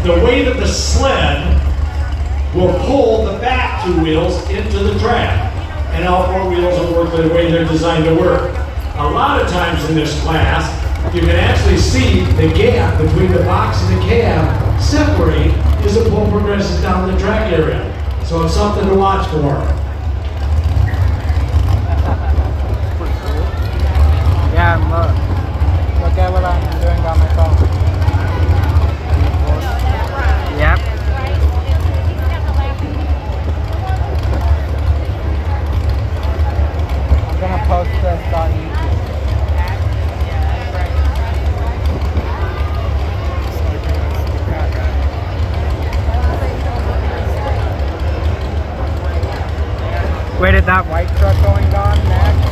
the weight of the sled will pull the back two wheels into the track. And all four wheels will work the way they're designed to work. A lot of times in this class, you can actually see the gap between the box and the cab separate as the pull progresses down the track area. So it's something to watch for. Yeah, look at what I'm doing on my phone. Yep. I'm gonna post this on YouTube. Wait, is that white truck going on next?